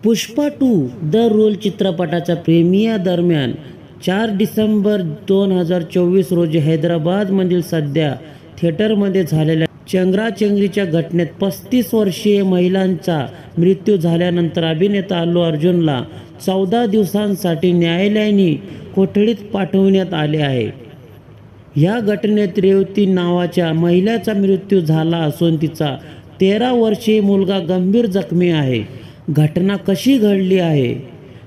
Pushpa 2 the role चित्रपटाच्या premier दरम्यान 4 डिसेंबर 2024 रोजी हैदराबादमधील सध्या थिएटरमध्ये झालेल्या चेंगराचेंगरीच्या घटनेत 35 वर्षीय महिलांचा मृत्यू झाल्यानंतर अभिनेता अल्लू अर्जुनला 14 दिवसांसाठी न्यायालयीन कोठडीत पाठवण्यात आले आहे. या घटनेत रेवती नावाच्या महिलेचा मृत्यू झाला असून तिचा 13 वर्षीय मुलगा गंभीर जखमी आहे. घटना कशी घडली आहे?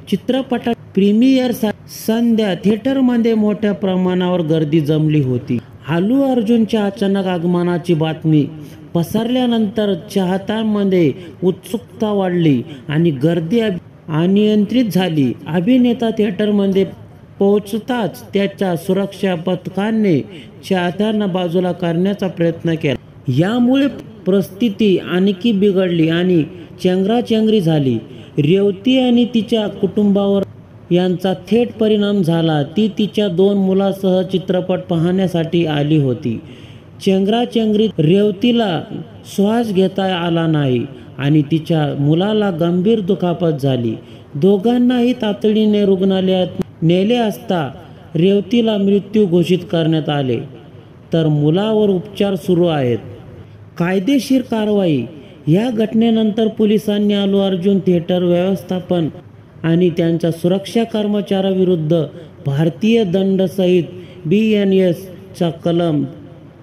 चित्रपटात प्रीमियर संध्या थिएटरमध्ये मोठ्या प्रमाणावर गर्दी जमली होती. अल्लू अर्जुनच्या अचानक आगमनाची बातमी पसरल्यानंतर चाहत्यांमध्ये उत्सुकता वाढली आणि गर्दी अनियंत्रित झाली. अभिनेता थिएटरमध्ये पोहोचताच त्याच्या सुरक्षा पथकाने चाहत्यांना बाजूला करण्याचा प्रयत्न केला. यामुळे परिस्थिती आणखी बिघडली आणि चेंगराचेंगरी झाली. रेवती आणि तिच्या कुटुंबावर यांचा थेट परिणाम झाला. ती तिच्या 2 मुलांसह चित्रपट पाहण्यासाठी आली होती. चेंगराचेंगरीत रेवतीला श्वास घेता आला नाही आणि तिच्या मुलाला गंभीर दुखापत झाली. दोघांनाही तातडीने रुग्णालयात नेले असता रेवतीला मृत्यू घोषित करण्यात आले, तर मुलावर उपचार सुरू आहेत. कायदेशीर कारवाई. या घटनेनंतर पोलिसांनी अल्लू अर्जुन थिएटर व्यवस्थापन आणि त्यांच्या सुरक्षा कर्मचाऱ्यांविरुद्ध भारतीय दंड संहिता BNS चा कलम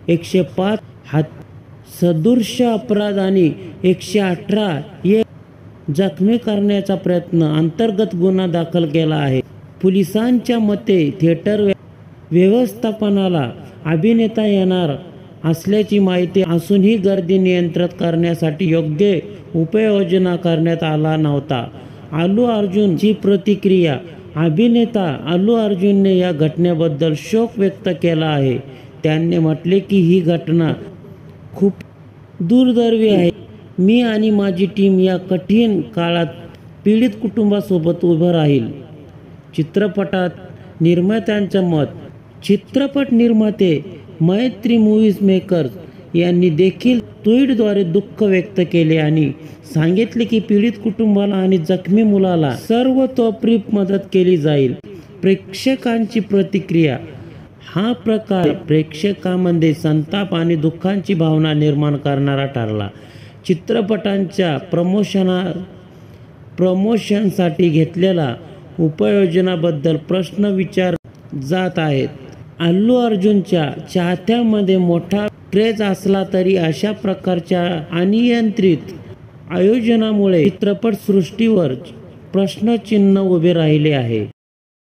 105 सदृश अपराध आणि 118 जखमी करण्याचा प्रयत्न अंतर्गत गुन्हा दाखल केला आहे. पोलिसांच्या मते थिएटर व्यवस्थापनाला अभिनेता येणार असल्याची माहिती असूनही गर्दी नियंत्रित करण्यासाठी योग्य उपाययोजना करण्यात आला नव्हता. अल्लू अर्जुनची प्रतिक्रिया. अभिनेता अल्लू अर्जुनने या घटनेबद्दल शोक व्यक्त केला आहे. त्यांनी म्हटले की ही घटना खूप दुर्दैवी आहे. मी आणि माझी टीम या कठीण काळात पीडित कुटुंबासोबत उभं राहील. चित्रपटात निर्मात्यांचं मत. चित्रपट निर्माते मैत्री मूव्हीज मेकर्स यांनी देखील ट्विटद्वारे दुःख व्यक्त केले आणि सांगितले की पीडित कुटुंबाला आणि जखमी मुलाला सर्वतोपरी मदत केली जाईल. प्रेक्षकांची प्रतिक्रिया. हा प्रकार प्रेक्षकांमध्ये संताप आणि दुःखाची भावना निर्माण करणारा ठरला. चित्रपटांच्या प्रमोशनसाठी घेतलेल्या उपाययोजनाबद्दल प्रश्न विचारले जात आहेत. अल्लू अर्जुनच्या चाहत्यांमध्ये मोठा क्रेज असला तरी अशा प्रकारच्या अनियंत्रित आयोजनामुळे चित्रपटसृष्टीवर प्रश्नचिन्ह उभे राहिले आहे.